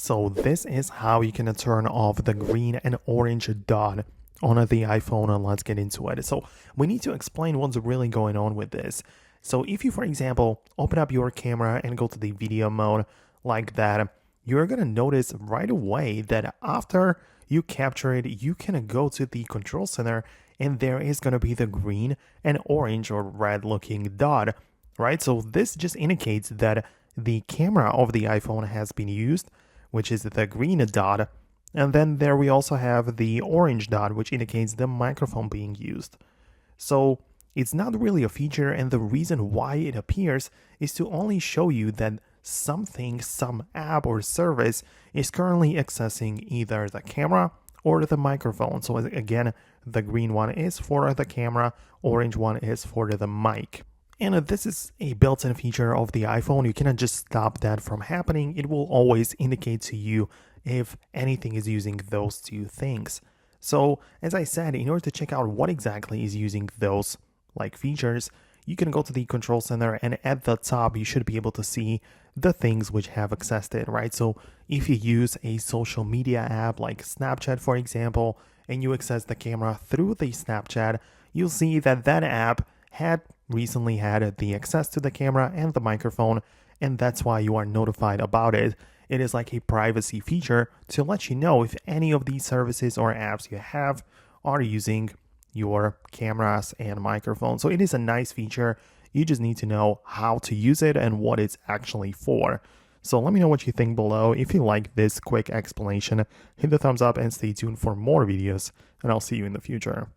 So this is how you can turn off the green and orange dot on the iPhone, and let's get into it. So we need to explain what's really going on with this. So if you, for example, open up your camera and go to the video mode like that, you're going to notice right away that after you capture it, you can go to the control center and there is going to be the green and orange or red looking dot, right? So this just indicates that the camera of the iPhone has been used, which is the green dot. And then there we also have the orange dot, which indicates the microphone being used. So it's not really a feature, and the reason why it appears is to only show you that something, some app or service is currently accessing either the camera or the microphone. So again, the green one is for the camera, orange one is for the mic. And this is a built-in feature of the iPhone. You cannot just stop that from happening. It will always indicate to you if anything is using those two things. So as I said, in order to check out what exactly is using those features, you can go to the control center, and at the top you should be able to see the things which have accessed it, right? So if you use a social media app like Snapchat, for example, and you access the camera through the Snapchat, you'll see that that app had recently had the access to the camera and the microphone, and that's why you are notified about it. It is like a privacy feature to let you know if any of these services or apps you have are using your cameras and microphone. So it is a nice feature. You just need to know how to use it and what it's actually for. So let me know what you think below. If you like this quick explanation, hit the thumbs up and stay tuned for more videos, and I'll see you in the future.